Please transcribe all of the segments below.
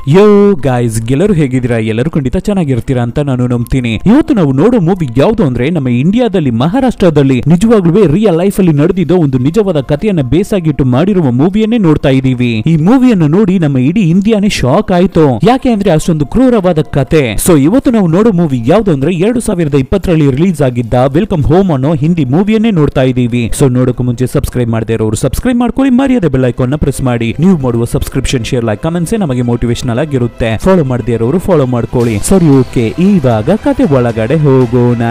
ಯೋ guys, ಎಲ್ಲರೂ ಹೇಗಿದ್ದೀರಾ? ಎಲ್ಲರೂ ಖಂಡಿತ ಚೆನ್ನಾಗಿರ್ತೀರಾ ಅಂತ ನಾನು ನಂಬ್ತೀನಿ. ಇವತ್ತು ನಾವು ನೋಡೋ ಮೂವಿ ಯಾವುದು ಅಂದ್ರೆ ನಮ್ಮ ಇಂಡಿಯಾದಲ್ಲಿ ಮಹಾರಾಷ್ಟ್ರದಲ್ಲಿ ನಿಜವಾಗ್ಲೂ ರಿಯಲ್ ಲೈಫ್ ಅಲ್ಲಿ ನಡೆದಿದ್ದ ಒಂದು ನಿಜವಾದ ಕಥೆಯನ್ನ ಬೇಸಾಗಿಟ್ಟು ಮಾಡಿರುವ ಮೂವಿಯನ್ನೇ ನೋಡ್ತಾ ಇದೀವಿ. ಈ ಮೂವಿಯನ್ನು ನೋಡಿ ನಮ್ಮ ಇಡೀ ಇಂಡಿಯಾನೇ ಶಾಕ್ ಆಯ್ತು. ಯಾಕೆ ಅಂದ್ರೆ ಅಷ್ಟೊಂದು ಕ್ರೂರವಾದ ಕತೆ. ಸೊ ಇವತ್ತು ನಾವು ನೋಡೋ ಮೂವಿ ಯಾವುದು ಅಂದ್ರೆ 2020ರಲ್ಲಿ ರಿಲೀಸ್ ಆಗಿದ್ದ ವೆಲ್ಕಮ್ ಹೋಮ್ ಅನ್ನೋ ಹಿಂದಿ ಮೂವಿಯನ್ನೇ ನೋಡ್ತಾ ಇದೀವಿ. ಸೊ ನೋಡೋಕೆ ಮುಂಚೆ ಸಬ್ಸ್ಕ್ರೈಬ್ ಮಾಡದೇ ಇರೋರು ಸಬ್ಸ್ಕ್ರೈಬ್ ಮಾಡ್ಕೊಳ್ಳಿ, ಮರ್ಯಾದೆ ಬೆಲ್ ಐಕಾನ್ ನ ಪ್ರೆಸ್ ಮಾಡಿ. ನೀವು ಮಾಡುವ ಸಬ್ಸ್ಕ್ರಿಪ್ಷನ್, ಶೇರ್, ಲೈಕ್, ಕಮೆಂಟ್ಸ್ ನಮಗೆ ಮೋಟಿವೇಶನಲ್ ಆಗಿರುತ್ತೆ. ಫಾಲೋ ಮಾಡದೇ ಇರೋರು ಫಾಲೋ ಮಾಡ್ಕೊಳ್ಳಿ. ಸರಿ, ಓಕೆ, ಇವಾಗ ಕತೆ ಒಳಗಡೆ ಹೋಗೋಣ.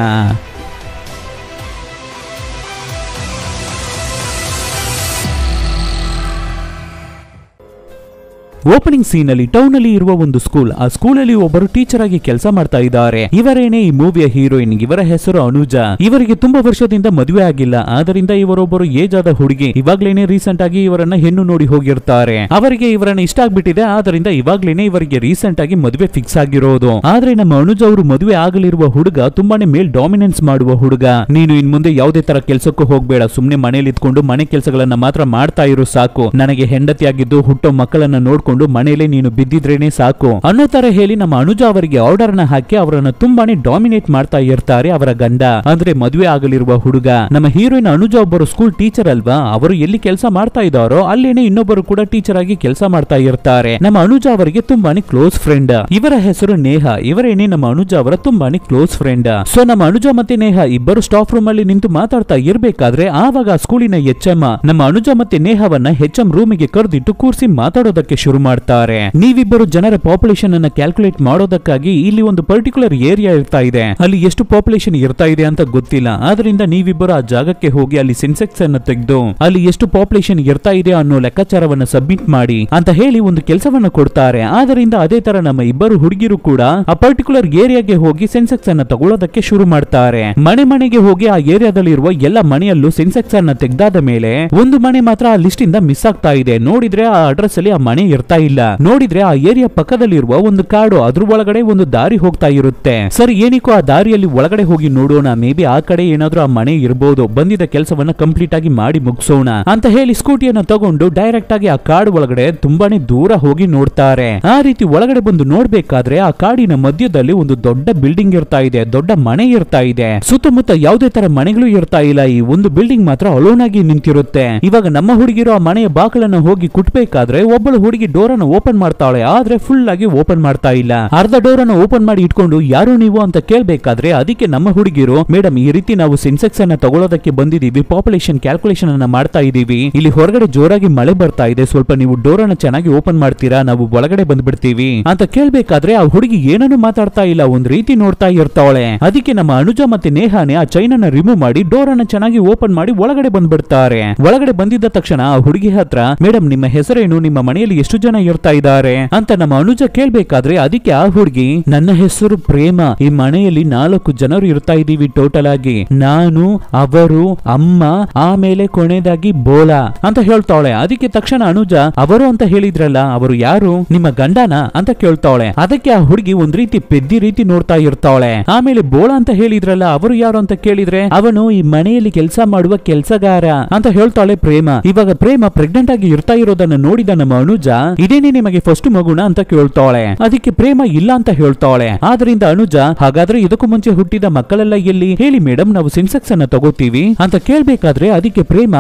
ಓಪನಿಂಗ್ ಸೀನ್ ಅಲ್ಲಿ ಟೌನ್ ಅಲ್ಲಿ ಇರುವ ಒಂದು ಸ್ಕೂಲ್. ಆ ಸ್ಕೂಲ್ ಅಲ್ಲಿ ಒಬ್ಬರು ಟೀಚರ್ ಆಗಿ ಕೆಲಸ ಮಾಡ್ತಾ ಇದ್ದಾರೆ. ಇವರೇನೇ ಈ ಮೂವಿಯ ಹೀರೋಯಿನ್. ಇವರ ಹೆಸರು ಅನುಜಾ. ಇವರಿಗೆ ತುಂಬಾ ವರ್ಷದಿಂದ ಮದುವೆ ಆಗಿಲ್ಲ. ಆದ್ದರಿಂದ ಇವರೊಬ್ಬರು ಏಜ್ ಆದ ಹುಡುಗಿ. ಇವಾಗ್ಲೇನೆ ರೀಸೆಂಟ್ ಆಗಿ ಇವರನ್ನ ಹೆಣ್ಣು ನೋಡಿ ಹೋಗಿರ್ತಾರೆ. ಅವರಿಗೆ ಇವರನ್ನ ಇಷ್ಟ ಆಗ್ಬಿಟ್ಟಿದೆ. ಆದ್ದರಿಂದ ಇವಾಗ್ಲೇನೆ ಇವರಿಗೆ ರೀಸೆಂಟ್ ಆಗಿ ಮದುವೆ ಫಿಕ್ಸ್ ಆಗಿರೋದು. ಆದ್ರೆ ನಮ್ಮ ಅನುಜಾ ಅವರು ಮದುವೆ ಆಗಲಿರುವ ಹುಡುಗ ತುಂಬಾನೇ ಮೇಲ್ ಡಾಮಿನೆನ್ಸ್ ಮಾಡುವ ಹುಡುಗ. ನೀನು ಇನ್ ಮುಂದೆ ಯಾವುದೇ ತರ ಕೆಲಸಕ್ಕೂ ಹೋಗ್ಬೇಡ, ಸುಮ್ನೆ ಮನೇಲಿ ಇದ್ಕೊಂಡು ಮನೆ ಕೆಲಸಗಳನ್ನ ಮಾತ್ರ ಮಾಡ್ತಾ ಇರು ಸಾಕು. ನನಗೆ ಹೆಂಡತಿಯಾಗಿದ್ದು ಹುಟ್ಟೋ ಮಕ್ಕಳನ್ನ ನೋಡ್ಕೊಂಡು ಮನೆಯಲ್ಲೇ ನೀನು ಬಿದ್ದಿದ್ರೇನೆ ಸಾಕು ಅನ್ನೋ ತರ ಹೇಳಿ ನಮ್ಮ ಅನುಜಾ ಅವರಿಗೆ ಆರ್ಡರ್ ನ ಹಾಕಿ ಅವರನ್ನ ತುಂಬಾನೇ ಡಾಮಿನೇಟ್ ಮಾಡ್ತಾ ಇರ್ತಾರೆ ಅವರ ಗಂಡ, ಅಂದ್ರೆ ಮದುವೆ ಆಗಲಿರುವ ಹುಡುಗ. ನಮ್ಮ ಹೀರೋಯಿನ್ ಅನುಜಾ ಒಬ್ಬರು ಸ್ಕೂಲ್ ಟೀಚರ್ ಅಲ್ವಾ. ಅವರು ಎಲ್ಲಿ ಕೆಲಸ ಮಾಡ್ತಾ ಇದ್ದಾರೋ ಅಲ್ಲೇನೆ ಇನ್ನೊಬ್ಬರು ಕೂಡ ಟೀಚರ್ ಆಗಿ ಕೆಲಸ ಮಾಡ್ತಾ ಇರ್ತಾರೆ. ನಮ್ಮ ಅನುಜಾ ಅವರಿಗೆ ತುಂಬಾನೇ ಕ್ಲೋಸ್ ಫ್ರೆಂಡ್. ಇವರ ಹೆಸರು ನೇಹ. ಇವರೇನೆ ನಮ್ಮ ಅನುಜಾ ಅವರ ತುಂಬಾನೇ ಕ್ಲೋಸ್ ಫ್ರೆಂಡ್. ಸೊ ನಮ್ಮ ಅನುಜಾ ಮತ್ತೆ ನೇಹ ಇಬ್ಬರು ಸ್ಟಾಫ್ ರೂಮ್ ಅಲ್ಲಿ ನಿಂತು ಮಾತಾಡ್ತಾ ಇರ್ಬೇಕಾದ್ರೆ ಆವಾಗ ಸ್ಕೂಲಿನ HM ನಮ್ಮ ಅನುಜಾ ಮತ್ತೆ ನೇಹವನ್ನ HM ರೂಮಿಗೆ ಕರೆದಿಟ್ಟು ಕೂರಿಸಿ ಮಾತಾಡೋದಕ್ಕೆ ಶುರು ಮಾಡ್ತಾರೆ. ನೀವಿಬ್ಬರು ಜನರ ಪಾಪ್ಯುಲೇಷನ್ ಅನ್ನ ಕ್ಯಾಲ್ಕುಲೇಟ್ ಮಾಡೋದಕ್ಕಾಗಿ ಇಲ್ಲಿ ಒಂದು ಪರ್ಟಿಕ್ಯುಲರ್ ಏರಿಯಾ ಇರ್ತಾ ಇದೆ. ಅಲ್ಲಿ ಎಷ್ಟು ಪಾಪ್ಯುಲೇಷನ್ ಇರ್ತಾ ಇದೆ ಅಂತ ಗೊತ್ತಿಲ್ಲ. ಆದ್ರಿಂದ ನೀವಿಬ್ಬರು ಆ ಜಾಗಕ್ಕೆ ಹೋಗಿ ಅಲ್ಲಿ ಸೆನ್ಸೆಕ್ಸ್ ಅನ್ನು ತೆಗೆದು ಅಲ್ಲಿ ಎಷ್ಟು ಪಾಪ್ಯುಲೇಷನ್ ಇರ್ತಾ ಇದೆ ಅನ್ನೋ ಲೆಕ್ಕಾಚಾರವನ್ನ ಸಬ್ಮಿಟ್ ಮಾಡಿ ಅಂತ ಹೇಳಿ ಒಂದು ಕೆಲಸವನ್ನ ಕೊಡ್ತಾರೆ. ಆದ್ರಿಂದ ಅದೇ ತರ ನಮ್ಮ ಇಬ್ಬರು ಹುಡುಗಿರು ಕೂಡ ಆ ಪರ್ಟಿಕ್ಯುಲರ್ ಏರಿಯಾಗೆ ಹೋಗಿ ಸೆನ್ಸೆಕ್ಸ್ ಅನ್ನ ತಗೊಳ್ಳೋದಕ್ಕೆ ಶುರು ಮಾಡ್ತಾರೆ. ಮನೆಗೆ ಹೋಗಿ ಆ ಏರಿಯಾದಲ್ಲಿ ಇರುವ ಎಲ್ಲ ಮನೆಯಲ್ಲೂ ಸೆನ್ಸೆಕ್ಸ್ ಅನ್ನ ತೆಗೆದಾದ ಮೇಲೆ ಒಂದು ಮನೆ ಮಾತ್ರ ಆ ಲಿಸ್ಟ್ ಇಂದ ಮಿಸ್ ಆಗ್ತಾ ಇದೆ. ನೋಡಿದ್ರೆ ಆ ಅಡ್ರೆಸ್ ಅಲ್ಲಿ ಆ ಮನೆ ಇರ್ತಾ ಇಲ್ಲ. ನೋಡಿದ್ರೆ ಆ ಏರಿಯಾ ಪಕ್ಕದಲ್ಲಿರುವ ಒಂದು ಕಾಡು, ಅದ್ರ ಒಳಗಡೆ ಒಂದು ದಾರಿ ಹೋಗ್ತಾ ಇರುತ್ತೆ. ಸರಿ, ಏನಿಕೋ ಆ ದಾರಿಯಲ್ಲಿ ಒಳಗಡೆ ಹೋಗಿ ನೋಡೋಣ, ಮೇ ಬಿ ಆ ಕಡೆ ಏನಾದ್ರೂ ಆ ಮನೆ ಇರಬಹುದು, ಬಂದಿದ್ದ ಕೆಲಸವನ್ನ ಕಂಪ್ಲೀಟ್ ಆಗಿ ಮಾಡಿ ಮುಗಿಸೋಣ ಅಂತ ಹೇಳಿ ಸ್ಕೂಟಿಯನ್ನ ತಗೊಂಡು ಡೈರೆಕ್ಟ್ ಆಗಿ ಆ ಕಾಡು ಒಳಗಡೆ ತುಂಬಾನೇ ದೂರ ಹೋಗಿ ನೋಡ್ತಾರೆ. ಆ ರೀತಿ ಒಳಗಡೆ ಬಂದು ನೋಡ್ಬೇಕಾದ್ರೆ ಆ ಕಾಡಿನ ಮಧ್ಯದಲ್ಲಿ ಒಂದು ದೊಡ್ಡ ಬಿಲ್ಡಿಂಗ್ ಇರ್ತಾ ಇದೆ, ದೊಡ್ಡ ಮನೆ ಇರ್ತಾ ಇದೆ. ಸುತ್ತಮುತ್ತ ಯಾವುದೇ ತರ ಮನೆಗಳು ಇರ್ತಾ ಇಲ್ಲ. ಈ ಒಂದು ಬಿಲ್ಡಿಂಗ್ ಮಾತ್ರ ಅಲೋನ್ ಆಗಿ ನಿಂತಿರುತ್ತೆ. ಇವಾಗ ನಮ್ಮ ಹುಡುಗಿರು ಆ ಮನೆಯ ಬಾಗಿಲನ್ನ ಹೋಗಿ ಕುಟ್ಬೇಕಾದ್ರೆ ಒಬ್ಬಳು ಹುಡುಗಿ ಡೋರ್ ಅನ್ನು ಓಪನ್ ಮಾಡ್ತಾಳೆ. ಆದ್ರೆ ಫುಲ್ ಆಗಿ ಓಪನ್ ಮಾಡ್ತಾ ಇಲ್ಲ. ಅರ್ಧ ಡೋರ್ ಅನ್ನು ಓಪನ್ ಮಾಡಿ ಇಟ್ಕೊಂಡು ಯಾರು ನೀವು ಅಂತ ಕೇಳ್ಬೇಕಾದ್ರೆ ಅದಕ್ಕೆ ನಮ್ಮ ಹುಡುಗಿರು, ಮೇಡಮ್ ಈ ರೀತಿ ನಾವು ಸೆನ್ಸೆಕ್ಸ್ ಅನ್ನ ತಗೊಳ್ಳೋದಕ್ಕೆ ಬಂದಿದೀವಿ, ಪಾಪ್ಯುಲೇಷನ್ ಕ್ಯಾಲ್ಕುಲೇಷನ್ ಅನ್ನ ಮಾಡ್ತಾ ಇದೀವಿ, ಇಲ್ಲಿ ಹೊರಗಡೆ ಜೋರಾಗಿ ಮಳೆ ಬರ್ತಾ ಇದೆ, ಸ್ವಲ್ಪ ನೀವು ಡೋರ್ ಅನ್ನ ಚೆನ್ನಾಗಿ ಓಪನ್ ಮಾಡ್ತೀರಾ, ನಾವು ಒಳಗಡೆ ಬಂದ್ಬಿಡ್ತೀವಿ ಅಂತ ಕೇಳ್ಬೇಕಾದ್ರೆ ಆ ಹುಡುಗಿ ಏನನ್ನು ಮಾತಾಡ್ತಾ ಇಲ್ಲ, ಒಂದ್ ರೀತಿ ನೋಡ್ತಾ ಇರ್ತಾಳೆ. ಅದಕ್ಕೆ ನಮ್ಮ ಅನುಜಾ ಮತ್ತೆ ನೇಹಾನೆ ಆ ಚೈನ್ ಅನ್ನ ರಿಮೂವ್ ಮಾಡಿ ಡೋರ್ ಅನ್ನ ಚೆನ್ನಾಗಿ ಓಪನ್ ಮಾಡಿ ಒಳಗಡೆ ಬಂದ್ಬಿಡ್ತಾರೆ. ಒಳಗಡೆ ಬಂದಿದ್ದ ತಕ್ಷಣ ಆ ಹುಡುಗಿ ಹತ್ರ, ಮೇಡಮ್ ನಿಮ್ಮ ಹೆಸರೇನು, ನಿಮ್ಮ ಮನೆಯಲ್ಲಿ ಎಷ್ಟು ಜನ ಇರ್ತಾ ಇದ್ದಾರೆ ಅಂತ ನಮ್ಮ ಅನುಜಾ ಕೇಳ್ಬೇಕಾದ್ರೆ ಅದಕ್ಕೆ ಆ ಹುಡುಗಿ, ನನ್ನ ಹೆಸರು ಪ್ರೇಮ, ಈ ಮನೆಯಲ್ಲಿ 4 ಜನರು ಇರ್ತಾ ಇದೀವಿ ಟೋಟಲ್ ಆಗಿ, ನಾನು, ಅವರು, ಅಮ್ಮ, ಆಮೇಲೆ ಕೊನೆಯದಾಗಿ ಬೋಲಾ ಅಂತ ಹೇಳ್ತಾಳೆ. ಅದಕ್ಕೆ ತಕ್ಷಣ ಅನುಜಾ, ಅವರು ಅಂತ ಹೇಳಿದ್ರಲ್ಲ, ಅವರು ಯಾರು, ನಿಮ್ಮ ಗಂಡನ ಅಂತ ಕೇಳ್ತಾಳೆ. ಅದಕ್ಕೆ ಆ ಹುಡುಗಿ ಒಂದ್ ರೀತಿ ಪೆದ್ದಿ ರೀತಿ ನೋಡ್ತಾ ಇರ್ತಾಳೆ. ಆಮೇಲೆ ಬೋಲಾ ಅಂತ ಹೇಳಿದ್ರಲ್ಲ, ಅವರು ಯಾರು ಅಂತ ಕೇಳಿದ್ರೆ, ಅವನು ಈ ಮನೆಯಲ್ಲಿ ಕೆಲಸ ಮಾಡುವ ಕೆಲಸಗಾರ ಅಂತ ಹೇಳ್ತಾಳೆ ಪ್ರೇಮ. ಇವಾಗ ಪ್ರೇಮ ಪ್ರೆಗ್ನೆಂಟ್ ಆಗಿ ಇರ್ತಾ ಇರೋದನ್ನ ನೋಡಿದ ನಮ್ಮ ಅನುಜಾ, ಇದೇನೇ ನಿಮಗೆ ಫಸ್ಟ್ ಮಗುನ ಅಂತ ಕೇಳ್ತಾಳೆ. ಅದಕ್ಕೆ ಪ್ರೇಮ ಇಲ್ಲ ಅಂತ ಹೇಳ್ತಾಳೆ. ಆದ್ರಿಂದ ಅನುಜಾ, ಹಾಗಾದ್ರೆ ಇದಕ್ಕೂ ಮುಂಚೆ ಹುಟ್ಟಿದ ಮಕ್ಕಳೆಲ್ಲ ಎಲ್ಲಿ ಹೇಳಿ ಮೇಡಮ್, ನಾವು ಸೆನ್ಸೆಕ್ಸ್ ಅನ್ನ ತಗೋತೀವಿ ಅಂತ ಕೇಳ್ಬೇಕಾದ್ರೆ ಅದಕ್ಕೆ ಪ್ರೇಮ,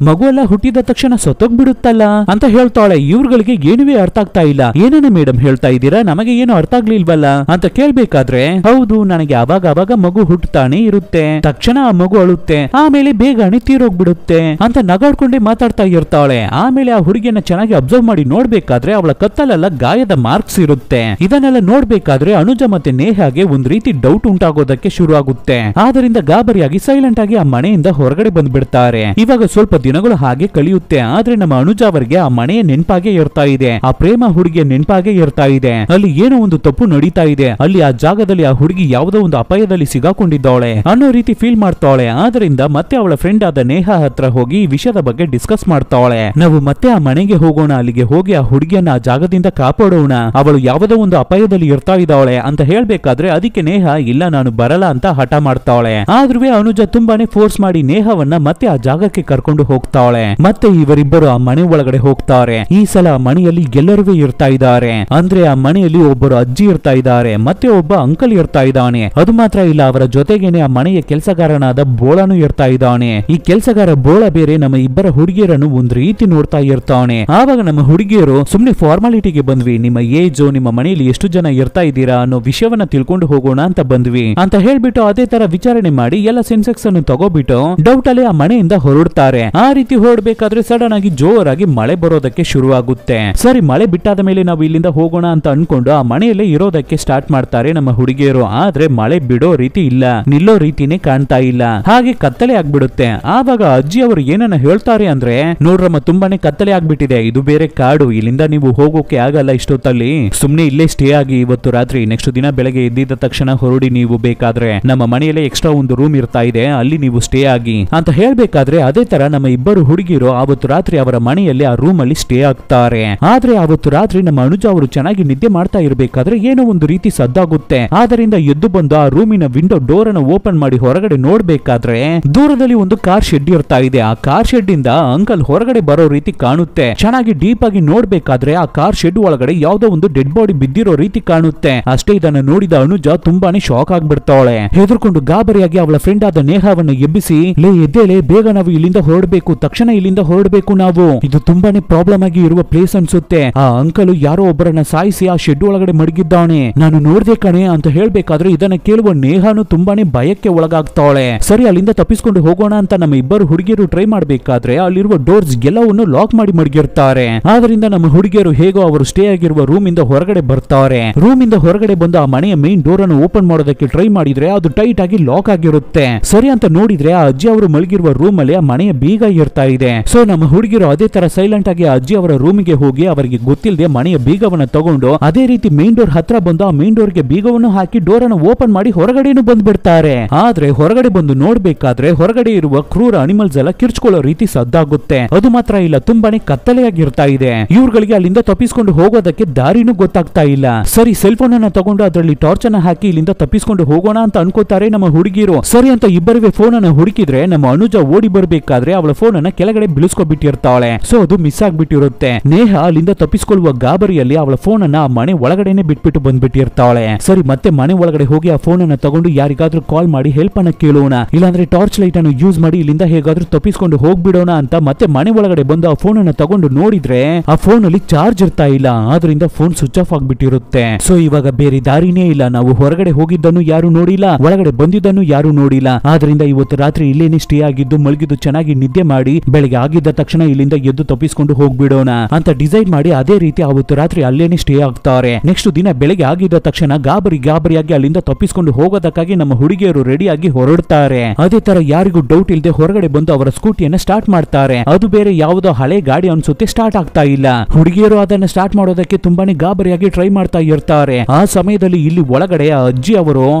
ಮಗು ಎಲ್ಲ ಹುಟ್ಟಿದ ತಕ್ಷಣ ಸತ್ತೋಗ್ಬಿಡುತ್ತಲ್ಲ ಅಂತ ಹೇಳ್ತಾಳೆ. ಇವ್ರುಗಳಿಗೆ ಏನುವೇ ಅರ್ಥ ಆಗ್ತಾ ಇಲ್ಲ. ಏನೇನು ಮೇಡಮ್ ಹೇಳ್ತಾ ಇದ್ದೀರಾ, ನಮಗೆ ಏನು ಅರ್ಥ ಆಗ್ಲಿಲ್ವಲ್ಲ ಅಂತ ಕೇಳ್ಬೇಕಾದ್ರೆ, ಹೌದು, ನನಗೆ ಅವಾಗ ಮಗು ಹುಟ್ಟುತ್ತಾನೆ ಇರುತ್ತೆ, ತಕ್ಷಣ ಆ ಮಗು ಅಳುತ್ತೆ, ಆಮೇಲೆ ಬೇಗನೆ ತೀರೋಗ್ಬಿಡುತ್ತೆ ಅಂತ ನಗಾಡ್ಕೊಂಡೇ ಮಾತಾಡ್ತಾ ಇರ್ತಾಳೆ. ಆಮೇಲೆ ಆ ಹುಡುಗಿಯನ್ನ ಚೆನ್ನಾಗಿ ಅಬ್ಸರ್ವ್ ಮಾಡಿ ನೋಡ್ಬೇಕಾದ್ರೆ ಅವಳ ಕತ್ತಲೆಲ್ಲ ಗಾಯದ ಮಾರ್ಕ್ಸ್ ಇರುತ್ತೆ. ಇದನ್ನೆಲ್ಲ ನೋಡ್ಬೇಕಾದ್ರೆ ಅನುಜಾ ಮತ್ತೆ ನೇಹಾಗೆ ಒಂದ್ ರೀತಿ ಡೌಟ್ ಉಂಟಾಗೋದಕ್ಕೆ ಶುರು ಆಗುತ್ತೆ. ಆದ್ರಿಂದ ಗಾಬರಿಯಾಗಿ ಸೈಲೆಂಟ್ ಆಗಿ ಆ ಮನೆಯಿಂದ ಹೊರಗಡೆ ಬಂದ್ಬಿಡ್ತಾರೆ. ಇವಾಗ ಸ್ವಲ್ಪ ದಿನಗಳು ಹಾಗೆ ಕಳಿಯುತ್ತೆ. ಆದ್ರೆ ನಮ್ಮ ಅನುಜಾ ಅವರಿಗೆ ಆ ಮನೆಯ ನೆನಪಾಗೆ ಇರ್ತಾ ಇದೆ, ಆ ಪ್ರೇಮ ಹುಡುಗಿಯ ನೆನಪಾಗೆ ಇರ್ತಾ ಇದೆ. ಅಲ್ಲಿ ಏನೋ ಒಂದು ತಪ್ಪು ನಡೀತಾ ಇದೆ, ಅಲ್ಲಿ ಆ ಜಾಗದಲ್ಲಿ ಆ ಹುಡುಗಿ ಯಾವುದೋ ಒಂದು ಅಪಾಯದಲ್ಲಿ ಸಿಗಾಕೊಂಡಿದ್ದಾಳೆ ಅನ್ನೋ ರೀತಿ ಫೀಲ್ ಮಾಡ್ತಾಳೆ. ಆದ್ರಿಂದ ಮತ್ತೆ ಅವಳ ಫ್ರೆಂಡ್ ಆದ ನೇಹ ಹತ್ರ ಹೋಗಿ ಈ ವಿಷಯದ ಬಗ್ಗೆ ಡಿಸ್ಕಸ್ ಮಾಡ್ತಾಳೆ. ನಾವು ಮತ್ತೆ ಆ ಮನೆಗೆ ಹೋಗೋಣ, ಅಲ್ಲಿಗೆ ಹೋಗಿ ಆ ಹುಡುಗಿಯನ್ನ ಆ ಜಾಗದಿಂದ ಕಾಪಾಡೋಣ, ಅವಳು ಯಾವುದೋ ಒಂದು ಅಪಾಯದಲ್ಲಿ ಇರ್ತಾ ಇದ್ದಾಳೆ ಅಂತ ಹೇಳ್ಬೇಕಾದ್ರೆ ಅದಕ್ಕೆ ನೇಹ ಇಲ್ಲ ನಾನು ಬರಲ್ಲ ಅಂತ ಹಠ ಮಾಡ್ತಾಳೆ. ಆದ್ರೂ ಅನುಜ ತುಂಬಾನೇ ಫೋರ್ಸ್ ಮಾಡಿ ನೇಹವನ್ನ ಮತ್ತೆ ಆ ಜಾಗಕ್ಕೆ ಕರ್ಕೊಂಡು ಹೋಗ್ತಾಳೆ. ಮತ್ತೆ ಇವರಿಬ್ಬರು ಆ ಮನೆ ಒಳಗಡೆ ಹೋಗ್ತಾರೆ. ಈ ಸಲ ಆ ಮನೆಯಲ್ಲಿ ಎಲ್ಲರೂ ಇರ್ತಾ ಇದ್ದಾರೆ. ಅಂದ್ರೆ ಆ ಮನೆಯಲ್ಲಿ ಒಬ್ಬರು ಅಜ್ಜಿ ಇರ್ತಾ ಇದ್ದಾರೆ, ಮತ್ತೆ ಒಬ್ಬ ಅಂಕಲ್ ಇರ್ತಾ ಇದ್ದಾನೆ. ಅದು ಮಾತ್ರ ಇಲ್ಲ, ಅವರ ಜೊತೆಗೇನೆ ಆ ಮನೆಯ ಕೆಲಸಗಾರನಾದ ಬೋಳನು ಇರ್ತಾ ಇದ್ದಾನೆ. ಈ ಕೆಲಸಗಾರ ಬೋಳ ಬೇರೆ ನಮ್ಮ ಇಬ್ಬರ ಹುಡುಗಿಯರನ್ನು ಒಂದ್ ರೀತಿ ನೋಡ್ತಾ ಇರ್ತಾನೆ. ಆವಾಗ ನಮ್ಮ ಹುಡುಗಿಯರು ಸುಮ್ನೆ ಫಾರ್ಮಾಲಿಟಿಗೆ ಬಂದ್ವಿ, ನಿಮ್ಮ ಏಜು, ನಿಮ್ಮ ಮನೆಯಲ್ಲಿ ಎಷ್ಟು ಜನ ಇರ್ತಾ ಇದ್ದೀರಾ ಅನ್ನೋ ವಿಷಯವನ್ನ ತಿಳ್ಕೊಂಡು ಹೋಗೋಣ ಅಂತ ಬಂದ್ವಿ ಅಂತ ಹೇಳ್ಬಿಟ್ಟು ಅದೇ ತರ ವಿಚಾರಣೆ ಮಾಡಿ ಎಲ್ಲ ಸೆನ್ಸೆಕ್ಸ್ ಅನ್ನು ತಗೋಬಿಟ್ಟು ಡೌಟ್ ಅಲ್ಲಿ ಆ ಮನೆಯಿಂದ ಹೊರಡ್ತಾರೆ. ಆ ರೀತಿ ಹೊರಡ್ಬೇಕಾದ್ರೆ ಸಡನ್ ಆಗಿ ಜೋರಾಗಿ ಮಳೆ ಬರೋದಕ್ಕೆ ಶುರುವಾಗುತ್ತೆ. ಸರಿ, ಮಳೆ ಬಿಟ್ಟಾದ ಮೇಲೆ ನಾವು ಇಲ್ಲಿಂದ ಹೋಗೋಣ ಅಂತ ಅನ್ಕೊಂಡು ಆ ಮನೆಯಲ್ಲೇ ಇರೋದಕ್ಕೆ ಸ್ಟಾರ್ಟ್ ಮಾಡ್ತಾರೆ ನಮ್ಮ ಹುಡುಗಿಯರು. ಆದ್ರೆ ಮಳೆ ಬಿಡೋ ರೀತಿ ಇಲ್ಲ, ನಿಲ್ಲೋ ರೀತಿನೇ ಕಾಣ್ತಾ ಇಲ್ಲ. ಹಾಗೆ ಕತ್ತಲೆ ಆಗ್ಬಿಡುತ್ತೆ. ಆವಾಗ ಅಜ್ಜಿ ಅವರು ಏನನ್ನ ಹೇಳ್ತಾರೆ ಅಂದ್ರೆ, ನೋಡ್ರಮ್ಮ ತುಂಬಾನೇ ಕತ್ತಲೆ ಆಗ್ಬಿಟ್ಟಿದೆ, ಇದು ಬೇರೆ ಕಾಡು, ಇಲ್ಲಿಂದ ನೀವು ಹೋಗೋಕೆ ಆಗಲ್ಲ ಇಷ್ಟೊತ್ತಲ್ಲಿ, ಸುಮ್ನೆ ಇಲ್ಲೇ ಸ್ಟೇ ಆಗಿ ಇವತ್ತು ರಾತ್ರಿ, ನೆಕ್ಸ್ಟ್ ದಿನ ಬೆಳಗ್ಗೆ ಎದ್ದಿದ್ದ ತಕ್ಷಣ ಹೊರಡಿ, ನೀವು ಬೇಕಾದ್ರೆ ನಮ್ಮ ಮನೆಯಲ್ಲೇ ಎಕ್ಸ್ಟ್ರಾ ಒಂದು ರೂಮ್ ಇರ್ತಾ ಇದೆ, ಅಲ್ಲಿ ನೀವು ಸ್ಟೇ ಆಗಿ ಅಂತ ಹೇಳ್ಬೇಕಾದ್ರೆ ಅದೇ ತರ ನಮ್ಮ ಇಬ್ಬರು ಹುಡುಗಿರು ಅವತ್ತು ರಾತ್ರಿ ಅವರ ಮನೆಯಲ್ಲಿ ಆ ರೂಮ್ ಅಲ್ಲಿ ಸ್ಟೇ ಆಗ್ತಾರೆ. ಆದ್ರೆ ಅವತ್ತು ರಾತ್ರಿ ನಮ್ಮ ಅನುಜ ಅವರು ಚೆನ್ನಾಗಿ ನಿದ್ದೆ ಮಾಡ್ತಾ ಇರ್ಬೇಕಾದ್ರೆ ಏನೋ ಒಂದು ರೀತಿ ಸದ್ದಾಗುತ್ತೆ. ಆದ್ದರಿಂದ ಎದ್ದು ಬಂದು ಆ ರೂಮಿನ ವಿಂಡೋ ಡೋರ್ ಅನ್ನು ಓಪನ್ ಮಾಡಿ ಹೊರಗಡೆ ನೋಡ್ಬೇಕಾದ್ರೆ ದೂರದಲ್ಲಿ ಒಂದು ಕಾರ್ ಶೆಡ್ ಇರ್ತಾ ಇದೆ. ಆ ಕಾರ್ ಶೆಡ್ ಇಂದ ಅಂಕಲ್ ಹೊರಗಡೆ ಬರೋ ರೀತಿ ಕಾಣುತ್ತೆ. ಚೆನ್ನಾಗಿ ಡೀಪ್ ಆಗಿ ನೋಡ್ಬೇಕಾದ್ರೆ ಆ ಕಾರ್ ಶೆಡ್ ಒಳಗಡೆ ಯಾವ್ದೋ ಒಂದು ಡೆಡ್ ಬಾಡಿ ಬಿದ್ದಿರೋ ರೀತಿ ಕಾಣುತ್ತೆ. ಅಷ್ಟೇ ಇದನ್ನ ನೋಡಿದ ಅನುಜ ತುಂಬಾನೇ ಶಾಕ್ ಆಗ್ಬಿಡ್ತಾಳೆ. ಹೆದರ್ಕೊಂಡು ಗಾಬರಿಯಾಗಿ ಅವಳ ಫ್ರೆಂಡ್ ಆದ ನೇಹವನ್ನು ಎಬ್ಬಿಸಿ, ಲೇ ಎದ್ದೇಳೆ, ಬೇಗ ನಾವು ಇಲ್ಲಿಂದ ಹೊರಡಬೇಕು, ತಕ್ಷಣ ಇಲ್ಲಿಂದ ಹೊರಡಬೇಕು, ನಾವು ಇದು ತುಂಬಾನೇ ಪ್ರಾಬ್ಲಮ್ ಆಗಿ ಇರುವ ಪ್ಲೇಸ್ ಅನ್ಸುತ್ತೆ. ಆ ಅಂಕಲ್ ಯಾರೋ ಒಬ್ಬರನ್ನ ಸಾಯಿಸಿ ಆ ಶೆಡ್ ಒಳಗಡೆ ಮಡಗಿದ್ದಾನೆ, ನಾನು ನೋಡ್ದೆ ಕಣೆ ಅಂತ ಹೇಳ್ಬೇಕಾದ್ರೆ ಇದನ್ನ ಕೇಳುವ ನೇಹಾನು ತುಂಬಾನೇ ಭಯಕ್ಕೆ ಒಳಗಾಗ್ತಾಳೆ. ಸರಿ, ಅಲ್ಲಿಂದ ತಪ್ಪಿಸ್ಕೊಂಡು ಹೋಗೋಣ ಅಂತ ನಮ್ಮ ಇಬ್ಬರು ಹುಡುಗಿಯರು ಟ್ರೈ ಮಾಡ್ಬೇಕಾದ್ರೆ ಅಲ್ಲಿರುವ ಡೋರ್ಸ್ ಎಲ್ಲವನ್ನು ಲಾಕ್ ಮಾಡಿ ಮಡಗಿರ್ತಾರೆ. ಆದ್ರಿಂದ ನಮ್ಮ ಹುಡುಗಿಯರು ಹೇಗೋ ಅವರು ಸ್ಟೇ ಆಗಿರುವ ರೂಮ್ ಇಂದ ಹೊರಗಡೆ ಬರ್ತಾರೆ. ರೂಮ್ ಇಂದ ಹೊರಗಡೆ ಬಂದು ಆ ಮನೆಯ ಮೇನ್ ಡೋರ್ ಅನ್ನು ಓಪನ್ ಮಾಡೋದಕ್ಕೆ ಟ್ರೈ ಮಾಡಿದ್ರೆ ಅದು ಟೈಟ್ ಆಗಿ ಲಾಕ್ ಆಗಿರುತ್ತೆ. ಸರಿ ಅಂತ ನೋಡಿದ್ರೆ ಆ ಅಜ್ಜಿ ಅವರು ಮಲಗಿರುವ ರೂಮ್ ಅಲ್ಲಿ ಆ ಮನೆಯ ಬೀಗ ಇರ್ತಾ ಇದೆ. ಸೊ ನಮ್ಮ ಹುಡುಗಿರು ಅದೇ ತರ ಸೈಲೆಂಟ್ ಆಗಿ ಆ ಅಜ್ಜಿ ಅವರ ರೂಮಿಗೆ ಹೋಗಿ ಅವರಿಗೆ ಗೊತ್ತಿಲ್ಲದೆ ಮನೆಯ ಬೀಗವನ್ನ ತಗೊಂಡು ಅದೇ ರೀತಿ ಮೇನ್ ಡೋರ್ ಹತ್ರ ಬಂದು ಆ ಮೇನ್ ಡೋರ್ಗೆ ಬೀಗವನ್ನು ಹಾಕಿ ಡೋರ್ ಅನ್ನು ಓಪನ್ ಮಾಡಿ ಹೊರಗಡೆನೂ ಬಂದ್ಬಿಡ್ತಾರೆ. ಆದ್ರೆ ಹೊರಗಡೆ ಬಂದು ನೋಡ್ಬೇಕಾದ್ರೆ ಹೊರಗಡೆ ಇರುವ ಕ್ರೂರ ಅನಿಮಲ್ಸ್ ಎಲ್ಲ ಕಿರ್ಚ್ಕೊಳ್ಳೋ ರೀತಿ ಸದ್ದಾಗುತ್ತೆ. ಅದು ಮಾತ್ರ ಇಲ್ಲ, ತುಂಬಾನೇ ಕತ್ತಲೆಯಾಗಿರ್ತಾ ಇದೆ. ಇವ್ರುಗಳಿಗೆ ಅಲ್ಲಿಂದ ತಪ್ಪಿಸ್ಕೊಂಡು ಹೋಗೋದಕ್ಕೆ ದಾರಿನೂ ಗೊತ್ತಾಗ್ತಾ ಇಲ್ಲ. ಸರಿ, ಸೆಲ್ ಫೋನ್ ಅನ್ನ ತಗೊಂಡು ಅದರಲ್ಲಿ ಟಾರ್ಚ್ ಅನ್ನ ಹಾಕಿ ಇಲ್ಲಿಂದ ತಪ್ಪಿಸ್ಕೊಂಡು ಹೋಗೋಣ ಅಂತ ಅನ್ಕೋತಾರೆ ನಮ್ಮ ಹುಡುಗಿರು. ಸರಿ ಅಂತ ಇಬ್ಬರಿಗೆ ಫೋನ್ ಅನ್ನ ಹುಡುಕಿದ್ರೆ ನಮ್ಮ ಅನುಜ ಓಡಿ ಬರ್ಬೇಕಾದ್ರೆ ಅವಳ ಫೋನ್ ಅನ್ನ ಕೆಳಗಡೆ ಬೀಳಿಸ್ಕೊಬಿಟ್ಟಿರ್ತಾಳೆ. ಸೊ ಅದು ಮಿಸ್ ಆಗ್ಬಿಟ್ಟಿರುತ್ತೆ. ನೇಹ ಅಲ್ಲಿಂದ ತಪ್ಪಿಸ್ಕೊಳ್ಳುವ ಗಾಬರಿಯಲ್ಲಿ ಅವಳ ಫೋನ್ ಅನ್ನ ಆ ಮನೆ ಒಳಗಡೆನೆ ಬಿಟ್ಬಿಟ್ಟು ಬಂದ್ಬಿಟ್ಟಿರ್ತಾಳೆ. ಸರಿ, ಮತ್ತೆ ಮನೆ ಒಳಗಡೆ ಹೋಗಿ ಆ ಫೋನ್ ಅನ್ನ ತಗೊಂಡು ಯಾರಿಗಾದ್ರೂ ಕಾಲ್ ಮಾಡಿ ಹೆಲ್ಪ್ ಅನ್ನ ಕೇಳೋಣ, ಇಲ್ಲಾಂದ್ರೆ ಟಾರ್ಚ್ ಲೈಟ್ ಅನ್ನು ಯೂಸ್ ಮಾಡಿ ಇಲ್ಲಿಂದ ಹೇಗಾದ್ರೂ ತಪ್ಪಿಸ್ಕೊಂಡು ಹೋಗ್ಬಿಡೋಣ ಅಂತ ಮತ್ತೆ ಮನೆ ಒಳಗಡೆ ಬಂದು ಆ ಫೋನ್ ಅನ್ನ ತಗೊಂಡು ನೋಡಿದ್ರೆ ಆ ಫೋನ್ ಅಲ್ಲಿ ಚಾರ್ಜ್ ಇರ್ತಾ ಇಲ್ಲ. ಆದ್ರಿಂದ ಫೋನ್ ಸ್ವಿಚ್ ಆಫ್ ಆಗ್ಬಿಟ್ಟಿರುತ್ತೆ. ಸೊ ಇವಾಗ ಬೇರೆ ದಾರಿನೇ ಇಲ್ಲ. ನಾವು ಹೊರಗಡೆ ಹೋಗಿದ್ದನ್ನು ಯಾರು ನೋಡಿಲ್ಲ, ಒಳಗಡೆ ಬಂದಿದ್ದನ್ನು ಯಾರು ನೋಡಿಲ್ಲ. ಆದ್ರಿಂದ ಇವತ್ತು ರಾತ್ರಿ ಇಲ್ಲೇನೆ ಸ್ಟೇ ಆಗಿದ್ದು ಮಲಗಿದ್ದು ಚೆನ್ನಾಗಿ ನಿದ್ದೆ ಮಾಡಿ ಬೆಳಗ್ಗೆ ಆಗಿದ್ದ ತಕ್ಷಣ ಇಲ್ಲಿಂದ ಎದ್ದು ತಪ್ಪಿಸ್ಕೊಂಡು ಹೋಗ್ಬಿಡೋಣ ಅಂತ ಡಿಸೈಡ್ ಮಾಡಿ ಅದೇ ರೀತಿ ಅವತ್ತು ರಾತ್ರಿ ಅಲ್ಲೇನೆ ಸ್ಟೇ ಆಗ್ತಾರೆ. ನೆಕ್ಸ್ಟ್ ದಿನ ಬೆಳಗ್ಗೆ ಆಗಿದ್ದ ತಕ್ಷಣ ಗಾಬರಿಯಾಗಿ ಅಲ್ಲಿಂದ ತಪ್ಪಿಸ್ಕೊಂಡು ಹೋಗೋದಕ್ಕಾಗಿ ನಮ್ಮ ಹುಡುಗಿಯರು ರೆಡಿಯಾಗಿ ಹೊರಡ್ತಾರೆ. ಅದೇ ತರ ಯಾರಿಗೂ ಡೌಟ್ ಇಲ್ಲದೆ ಹೊರಗಡೆ ಬಂದು ಅವರ ಸ್ಕೂಟಿಯನ್ನ ಸ್ಟಾರ್ಟ್ ಮಾಡ್ತಾರೆ. ಅದು ಬೇರೆ ಯಾವುದೋ ಹಳೆ ಗಾಡಿ ಅನ್ಸುತ್ತೆ, ಸ್ಟಾರ್ಟ್ ಆಗ್ತಾ ಇಲ್ಲ. ಹುಡುಗಿಯರು ಅದನ್ನ ಸ್ಟಾರ್ಟ್ ಮಾಡೋದಕ್ಕೆ ತುಂಬಾನೇ ಗಾಬರಿಯಾಗಿ ಟ್ರೈ ಮಾಡ್ತಾ ಇರ್ತಾರೆ. ಆ ಸಮಯದಲ್ಲಿ ಇಲ್ಲಿ ಒಳಗಡೆ ಆ ಅಜ್ಜಿ ಅವರು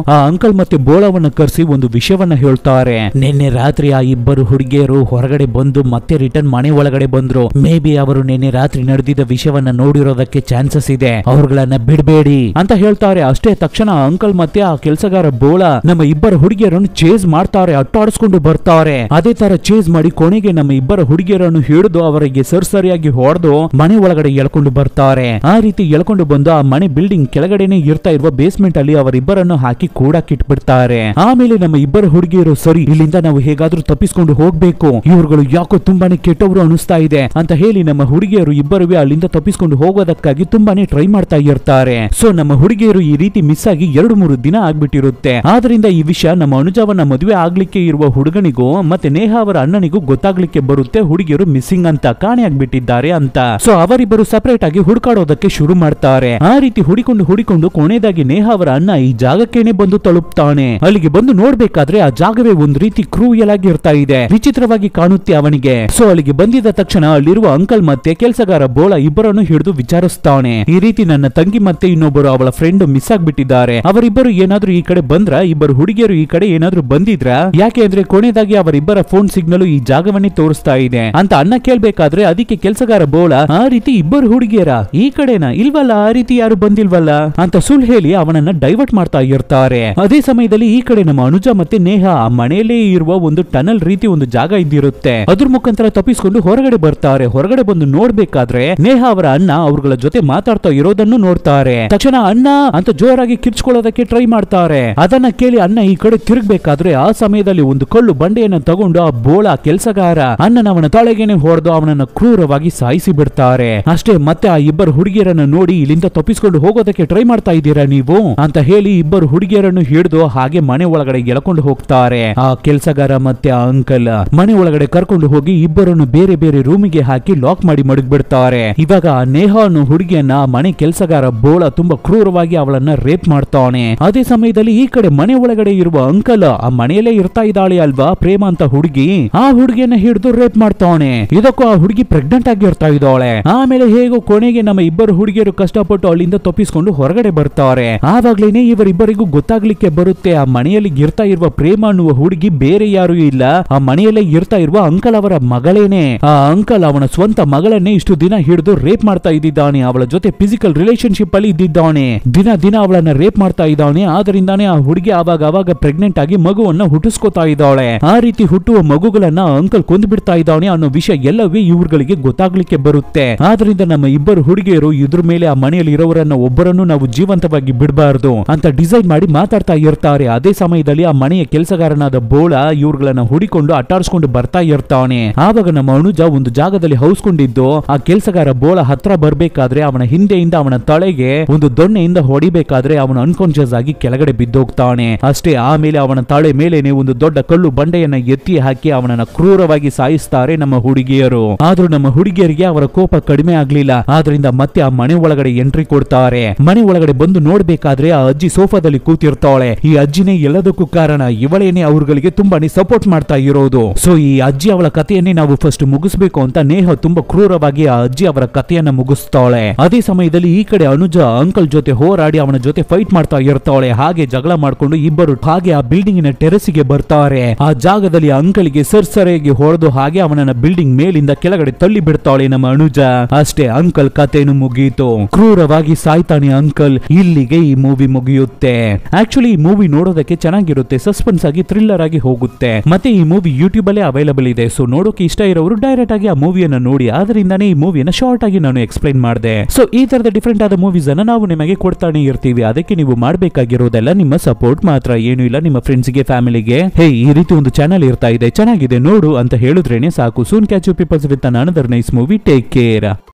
ಆ ಅಂಕಲ್ ಮತ್ತೆ ಬೋಳವನ್ನ ಕರೆಸಿ ಒಂದು ವಿಷಯವನ್ನ ಹೇಳ್ತಾರೆ. ನಿನ್ನೆ ರಾತ್ರಿ ಆ ಇಬ್ಬರು ಹುಡುಗಿಯರು ಹೊರಗಡೆ ಬಂದು ಮತ್ತೆ ರಿಟರ್ನ್ ಮನೆ ಒಳಗಡೆ ಬಂದ್ರು. ಮೇ ಬಿ ಅವರು ನಿನ್ನೆ ರಾತ್ರಿ ನಡೆದಿದ್ದ ವಿಷಯವನ್ನ ನೋಡಿರೋದಕ್ಕೆ ಚಾನ್ಸಸ್ ಇದೆ, ಅವ್ರಗಳನ್ನ ಬಿಡಬೇಡಿ ಅಂತ ಹೇಳ್ತಾರೆ. ಅಷ್ಟೇ ತಕ್ಷಣ ಅಂಕಲ್ ಮತ್ತೆ ಆ ಕೆಲಸಗಾರ ಬೋಳ ನಮ್ಮ ಇಬ್ಬರ ಹುಡುಗಿಯರನ್ನು ಚೇಸ್ ಮಾಡ್ತಾರೆ, ಅಟ್ಟಾಡಿಸ್ಕೊಂಡು ಬರ್ತಾರೆ. ಅದೇ ತರ ಚೇಸ್ ಮಾಡಿ ಕೊನೆಗೆ ನಮ್ಮ ಇಬ್ಬರ ಹುಡುಗಿಯರನ್ನು ಹಿಡಿದು ಅವರಿಗೆ ಸರಿಯಾಗಿ ಹೊಡೆದು ಮನೆ ಒಳಗಡೆ ಎಳ್ಕೊಂಡು ಬರ್ತಾರೆ. ಆ ರೀತಿ ಎಳ್ಕೊಂಡು ಬಂದು ಆ ಮನೆ ಬಿಲ್ಡಿಂಗ್ ಕೆಳಗಡೆನೆ ಇರ್ತಾ ಇರುವ ಬೇಸ್ಮೆಂಟ್ ಅಲ್ಲಿ ಅವರಿಬ್ಬರನ್ನು ಹಾಕಿ ಕೂಡಕ್ಕಿಟ್ಬಿಡ್ತಾರೆ. ಆಮೇಲೆ ನಮ್ಮ ಇಬ್ಬರ ಹುಡುಗಿಯರು ಸರಿ ಇಲ್ಲಿಂದ ನಾವು ಹೇಗಾದ್ರೂ ತಪ್ಪಿಸ್ಕೊಂಡು ಹೋಗ್ಬೇಕು, ಇವ್ರುಗಳು ಯಾಕೋ ತುಂಬಾನೇ ಕೆಟ್ಟವರು ಅನಿಸ್ತಾ ಇದೆ ಅಂತ ಹೇಳಿ ನಮ್ಮ ಹುಡುಗಿಯರು ಇಬ್ಬರುವೆ ಅಲ್ಲಿಂದ ತಪ್ಪಿಸ್ಕೊಂಡು ಹೋಗೋದಕ್ಕಾಗಿ ತುಂಬಾನೇ ಟ್ರೈ ಮಾಡ್ತಾ ಇರ್ತಾರೆ. ಸೊ ನಮ್ಮ ಹುಡುಗಿಯರು ಈ ರೀತಿ ಮಿಸ್ ಆಗಿ 2-3 ದಿನ ಆಗ್ಬಿಟ್ಟಿರುತ್ತೆ. ಆದ್ರಿಂದ ಈ ವಿಷಯ ನಮ್ಮ ಅನುಜವನ್ನ ಮದುವೆ ಆಗ್ಲಿಕ್ಕೆ ಇರುವ ಹುಡುಗನಿಗೂ ಮತ್ತೆ ನೇಹ ಅವರ ಅಣ್ಣನಿಗೂ ಗೊತ್ತಾಗ್ಲಿಕ್ಕೆ ಬರುತ್ತೆ, ಹುಡುಗಿಯರು ಮಿಸ್ಸಿಂಗ್ ಅಂತ, ಕಾಣೆಯಾಗ್ಬಿಟ್ಟಿದ್ದಾರೆ ಅಂತ. ಸೊ ಅವರಿಬ್ಬರು ಸಪರೇಟ್ ಆಗಿ ಹುಡುಕಾಡೋದಕ್ಕೆ ಶುರು ಮಾಡ್ತಾರೆ. ಆ ರೀತಿ ಹುಡಿಕೊಂಡು ಕೊನೆಯದಾಗಿ ನೇಹ ಅವರ ಅಣ್ಣ ಈ ಜಾಗಕ್ಕೇನೆ ಬಂದು ತಲುಪ್ತಾನೆ. ಅಲ್ಲಿಗೆ ಬಂದು ನೋಡ್ಬೇಕಾದ್ರೆ ಆ ಜಾಗವೇ ಒಂದ್ ರೀತಿ ಕ್ರೂಯಲ್ ಆಗಿ ಇರ್ತಾ ಇದೆ, ವಿಚಿತ್ರವಾಗಿ ಕಾಣುತ್ತೆ ಅವನಿಗೆ. ಸೊ ಅಲ್ಲಿಗೆ ಬಂದಿದ್ದ ತಕ್ಷಣ ಅಲ್ಲಿರುವ ಅಂಕಲ್ ಮತ್ತೆ ಕೆಲಸಗಾರ ಬೋಳ ಇಬ್ಬರನ್ನು ಹಿಡಿದು ವಿಚಾರಿಸ್ತಾನೆ. ಈ ರೀತಿ ನನ್ನ ತಂಗಿ ಮತ್ತೆ ಇನ್ನೊಬ್ಬರು ಅವಳ ಫ್ರೆಂಡ್ ಮಿಸ್ ಆಗ್ಬಿಟ್ಟಿದ್ದಾರೆ, ಅವರಿಬ್ಬರು ಏನಾದ್ರೂ ಈ ಕಡೆ ಬಂದ್ರ, ಇಬ್ಬರು ಹುಡುಗಿಯರು ಈ ಕಡೆ ಏನಾದ್ರೂ ಬಂದಿದ್ರ, ಯಾಕೆ ಅಂದ್ರೆ ಕೊನೆಯದಾಗಿ ಅವರಿಬ್ಬರ ಫೋನ್ ಸಿಗ್ನಲ್ ಈ ಜಾಗವನ್ನೇ ತೋರಿಸ್ತಾ ಇದೆ ಅಂತ ಅಣ್ಣ ಕೇಳ್ಬೇಕಾದ್ರೆ ಅದಕ್ಕೆ ಕೆಲಸಗಾರ ಬೋಳ ಆ ರೀತಿ ಇಬ್ಬರು ಹುಡುಗಿಯರ ಈ ಕಡೆನ ಇಲ್ವಲ್ಲ, ಆ ರೀತಿ ಯಾರು ಬಂದಿಲ್ವಲ್ಲ ಅಂತ ಸುಳ್ಳು ಹೇಳಿ ಅವನನ್ನ ಡೈವರ್ಟ್ ಮಾಡ್ತಾ ಇರ್ತಾರೆ. ಅದೇ ಸಮಯದಲ್ಲಿ ಈ ಕಡೆ ನಮ್ಮ ಅನುಜ ಮತ್ತೆ ನೇಹ ಆ ಮನೆಯಲ್ಲೇ ಇರುವ ಒಂದು ಟನಲ್ ರೀತಿ ಒಂದು ಜಾಗ ಇದ್ದಿರುತ್ತೆ, ಅದ್ರ ಮುಖಾಂತರ ತಪ್ಪಿಸಿಕೊಂಡು ಹೊರಗಡೆ ಬರ್ತಾರೆ. ಹೊರಗಡೆ ಬಂದು ನೋಡ್ಬೇಕಾದ್ರೆ ನೇಹ ಅವರ ಅಣ್ಣ ಅವ್ರಗಳ ಜೊತೆ ಮಾತಾಡ್ತಾ ಇರೋದನ್ನು ನೋಡ್ತಾರೆ. ತಕ್ಷಣ ಅಣ್ಣ ಅಂತ ಜೋರಾಗಿ ಕಿರ್ಚ್ಕೊಳ್ಳೋದಕ್ಕೆ ಟ್ರೈ ಮಾಡ್ತಾರೆ. ಅದನ್ನ ಕೇಳಿ ಅಣ್ಣ ಈ ಕಡೆ ತಿರುಗಬೇಕಾದ್ರೆ ಆ ಸಮಯದಲ್ಲಿ ಒಂದು ಕಲ್ಲು ಬಂಡೆಯನ್ನ ತಗೊಂಡು ಆ ಬೋಳ ಕೆಲಸಗಾರ ಅಣ್ಣನ ಅವನ ತಲೆಗೇನೆ ಹೊಡೆದು ಅವನನ್ನ ಕ್ರೂರವಾಗಿ ಸಾಯಿಸಿ ಬಿಡ್ತಾರೆ. ಅಷ್ಟೇ ಮತ್ತೆ ಆ ಇಬ್ಬರು ಹುಡುಗಿಯರನ್ನ ನೋಡಿ ಇಲ್ಲಿಂದ ತಪ್ಪಿಸಿಕೊಂಡು ಹೋಗೋದಕ್ಕೆ ಟ್ರೈ ಮಾಡ್ತಾ ಇದ್ದೀರಾ ನೀವು ಅಂತ ಹೇಳಿ ಇಬ್ಬರು ಹುಡುಗಿಯರನ್ನು ಹಿಡಿದು ಹಾಗೆ ಮನೆ ಒಳಗಡೆ ಎಳ್ಕೊಂಡು ಹೋಗ್ತಾರೆ. ಆ ಕೆಲಸಗಾರ ಮತ್ತೆ ಆ ಅಂಕಲ್ ಮನೆ ಒಳಗಡೆ ಕರ್ಕೊಂಡು ಹೋಗಿ ಇಬ್ಬರನ್ನು ಬೇರೆ ಬೇರೆ ರೂಮಿಗೆ ಹಾಕಿ ಲಾಕ್ ಮಾಡಿ ಮಡಗ್ಬಿಡ್ತಾರೆ. ಇವಾಗ ನೇಹ ಅನ್ನೋ ಹುಡುಗಿಯನ್ನ ಮನೆ ಕೆಲಸಗಾರ ಬೋಳ ತುಂಬಾ ಕ್ರೂರವಾಗಿ ಅವಳನ್ನ ರೇಪ್ ಮಾಡ್ತಾನೆ. ಅದೇ ಸಮಯದಲ್ಲಿ ಈ ಕಡೆ ಮನೆ ಒಳಗಡೆ ಇರುವ ಅಂಕಲ್ ಆ ಮನೆಯಲ್ಲೇ ಇರ್ತಾ ಇದ್ದಾಳೆ ಅಲ್ವಾ ಪ್ರೇಮ ಅಂತ ಹುಡುಗಿ, ಆ ಹುಡುಗಿಯನ್ನ ಹಿಡಿದು ರೇಪ್ ಮಾಡ್ತಾನೆ. ಇದಕ್ಕೂ ಆ ಹುಡುಗಿ ಪ್ರೆಗ್ನೆಂಟ್ ಆಗಿ ಇರ್ತಾ ಇದ್ದಾಳೆ. ಆಮೇಲೆ ಹೇಗೋ ಕೊನೆಗೆ ನಮ್ಮ ಇಬ್ಬರು ಹುಡುಗಿಯರು ಕಷ್ಟಪಟ್ಟು ಅಲ್ಲಿಂದ ತಪ್ಪಿಸಿಕೊಂಡು ಹೊರಗಡೆ ಬರ್ತಾರೆ. ಆವಾಗ್ಲೇನೆ ಇವರಿಬ್ಬರಿಗೂ ಗೊತ್ತಾಗ್ಲಿಕ್ಕೆ ಬರುತ್ತೆ ಆ ಮನೆಯಲ್ಲಿ ಇರ್ತಾ ಇರುವ ಪ್ರೇಮ ಅನ್ನುವ ಹುಡುಗಿ ಬೇರೆ ಯಾರು ಇಲ್ಲ, ಆ ಮನೆಯಲ್ಲೇ ಇರ್ತಾ ಇರುವ ಅಂಕಲ್ ಅವರ ಮಗಳೇನೆ. ಆ ಅಂಕಲ್ ಅವನ ಸ್ವಂತ ಮಗಳನ್ನೇ ಇಷ್ಟು ದಿನ ಹಿಡಿದು ರೇಪ್ ಮಾಡ್ತಾ ಇದ್ದಿದ್ದಾನೆ, ಅವಳ ಜೊತೆ ಫಿಸಿಕಲ್ ರಿಲೇಶನ್ಶಿಪ್ ಅಲ್ಲಿ ಇದ್ದಿದ್ದಾನೆ, ದಿನ ದಿನ ಅವಳನ್ನ ರೇಪ್ ಮಾಡ್ತಾ ಇದ್ದಾನೆ. ಆದ್ರಿಂದಾನೇ ಆ ಹುಡುಗಿ ಆವಾಗ ಪ್ರೆಗ್ನೆಂಟ್ ಆಗಿ ಮಗುವನ್ನ ಹುಟ್ಟಿಸ್ಕೊತಾ ಇದ್ದಾಳೆ. ಆ ರೀತಿ ಹುಟ್ಟುವ ಮಗುಗಳನ್ನ ಅಂಕಲ್ ಕೊಂದು ಬಿಡ್ತಾ ಇದ್ದಾನೆ ಅನ್ನೋ ವಿಷಯ ಎಲ್ಲವೇ ಇವ್ರುಗಳಿಗೆ ಗೊತ್ತಾಗ್ಲಿಕ್ಕೆ ಬರುತ್ತೆ. ಆದ್ರಿಂದ ನಮ್ಮ ಇಬ್ಬರು ಹುಡುಗಿಯರು ಇದ್ರ ಮೇಲೆ ಆ ಮನೆಯಲ್ಲಿ ಇರೋವರನ್ನ ಒಬ್ಬರನ್ನು ನಾವು ಜೀವಂತವಾಗಿ ಬಿಡಬಾರ್ದು ಅಂತ ಡಿಸೈಡ್ ಮಾಡಿ ಮಾತಾಡ್ತಾ ಇರ್ತಾರೆ. ಅದೇ ಸಮಯದಲ್ಲಿ ಆ ಮನೆಯ ಕೆಲಸಗಾರನಾದ ಬೋಳ ಇವ್ರುಗಳನ್ನ ಹುಡಿಕೊಂಡು ಅಟ್ಟಾಡಿಸ್ಕೊಂಡು ಬರ್ತಾ ಇರ್ತಾನೆ. ಆವಾಗ ನಮ್ಮ ಅನುಜ ಒಂದು ಜಾಗದಲ್ಲಿ ಹೌಸ್ಕೊಂಡಿದ್ದು ಆ ಕೆಲಸಗಾರ ಬೋಳ ಹತ್ರ ಬರ್ಬೇಕಾದ್ರೆ ಅವನ ಹಿಂದೆಯಿಂದ ಅವನ ತಲೆಗೆ ಒಂದು ದೊಣ್ಣೆಯಿಂದ ಹೊಡಿಬೇಕಾದ್ರೆ ಅವನು ಅನ್ಕಾನ್ಶಿಯಸ್ ಆಗಿ ಕೆಳಗಡೆ ಬಿದ್ದೋಗ್ತಾನೆ. ಅಷ್ಟೇ ಆಮೇಲೆ ಅವನ ತಲೆ ಮೇಲೇನೆ ಒಂದು ದೊಡ್ಡ ಕಲ್ಲು ಬಂಡೆಯನ್ನ ಎತ್ತಿ ಹಾಕಿ ಅವನನ್ನ ಕ್ರೂರವಾಗಿ ಸಾಯಿಸ್ತಾರೆ ನಮ್ಮ ಹುಡುಗಿಯರು. ಆದ್ರೂ ನಮ್ಮ ಹುಡುಗಿಯರಿಗೆ ಅವರ ಕೋಪ ಕಡಿಮೆ ಆಗ್ಲಿಲ್ಲ. ಆದ್ರಿಂದ ಮತ್ತೆ ಆ ಮನೆ ಒಳಗಡೆ ಎಂಟ್ರಿ ಕೊಡ್ತಾರೆ. ಮನೆ ಒಳಗಡೆ ಬಂದು ನೋಡ್ಬೇಕಾದ್ರೆ ಆ ಅಜ್ಜಿ ಸೋಫಾದಲ್ಲಿ ಕೂತಿರ್ತಾಳೆ. ಈ ಅಜ್ಜಿನೇ ಎಲ್ಲದಕ್ಕೂ ಕಾರಣ, ಇವಳೇನೆ ಅವ್ರಗಳಿಗೆ ತುಂಬಾನೇ ಸಪೋರ್ಟ್ ಮಾಡ್ತಾ ಇರೋದು. ಸೊ ಈ ಅಜ್ಜಿ ಅವಳ ಕಥೆಯನ್ನೇ ನಾವು ಫಸ್ಟ್ ಮುಗಿಸ್ಬೇಕು ಅಂತ ನೇಹ ತುಂಬಾ ಕ್ರೂರವಾಗಿ ಆ ಅಜ್ಜಿ ಅವರ ಕಥೆಯನ್ನ ಮುಗಿಸ್ತಾಳೆ. ಅದೇ ಸಮಯದಲ್ಲಿ ಈ ಕಡೆ ಅನುಜ ಅಂಕಲ್ ಜೊತೆ ಹೋರಾಡಿ ಅವನ ಜೊತೆ ಫೈಟ್ ಮಾಡ್ತಾ ಇರ್ತಾಳೆ. ಹಾಗೆ ಜಗಳ ಮಾಡ್ಕೊಂಡು ಇಬ್ಬರು ಹಾಗೆ ಆ ಬಿಲ್ಡಿಂಗಿನ ಟೆರೆಸ್ಗೆ ಬರ್ತಾರೆ. ಆ ಜಾಗದಲ್ಲಿ ಅಂಕಲ್ಗೆ ಸರಿಯಾಗಿ ಹೊಡೆದು ಹಾಗೆ ಅವನನ್ನ ಬಿಲ್ಡಿಂಗ್ ಮೇಲಿಂದ ಕೆಳಗಡೆ ತಳ್ಳಿ ಬಿಡ್ತಾಳೆ ನಮ್ಮ ಅನುಜ. ಅಷ್ಟೇ ಅಂಕಲ್ ಕಥೆನು ಮುಗಿಯಿತು, ಕ್ರೂರವಾಗಿ ಸಾಯ್ತಾನೆ ಅಂಕಲ್. ಇಲ್ಲಿಗೆ ಈ ಮೂವಿ ಮುಗಿಯುತ್ತೆ. ಆಕ್ಚುಲಿ ಈ ಮೂವಿ ನೋಡೋದಕ್ಕೆ ಚೆನ್ನಾಗಿರುತ್ತೆ, ಸಸ್ಪೆನ್ಸ್ ಆಗಿ ಥ್ರಿಲ್ಲರ್ ಆಗಿ ಹೋಗುತ್ತೆ. ಮತ್ತೆ ಈ ಮೂವಿ ಯೂಟ್ಯೂಬ್ ಅಲ್ಲೇ ಅವೈಲಬಲ್ ಇದೆ. ಸೊ ನೋಡೋಕೆ ಇಷ್ಟ ಇರೋರು ಡೈರೆಕ್ಟ್ ಆಗಿ ಆ ಮೂವಿಯನ್ನ ನೋಡಿ. ಆದ್ರಿಂದಾನೇ ಈ ಮೂವಿಯನ್ನ ಶಾರ್ಟ್ ಆಗಿ ನಾನು ಎಕ್ಸ್ಪ್ಲೈನ್ ಮಾಡಿದೆ. ಸೊ ಈ ತರದ ಡಿಫರೆಂಟ್ ಆದ ಮೂವೀಸ್ ಅನ್ನ ನಾವು ನಿಮಗೆ ಕೊಡ್ತಾನೆ ಇರ್ತೀವಿ. ಅದಕ್ಕೆ ನೀವು ಮಾಡಬೇಕಾಗಿರೋದೆಲ್ಲ ನಿಮ್ಮ ಸಪೋರ್ಟ್ ಮಾತ್ರ, ಏನು ಇಲ್ಲ ನಿಮ್ಮ ಫ್ರೆಂಡ್ಸ್ಗೆ ಫ್ಯಾಮಿಲಿಗೆ ಹೇ ಈ ರೀತಿ ಒಂದು ಚಾನಲ್ ಇರ್ತಾ ಇದೆ ಚೆನ್ನಾಗಿದೆ ನೋಡು ಅಂತ ಹೇಳಿದ್ರೇನೆ ಸಾಕು. Soon catch you peoples with another nice movie. Take care.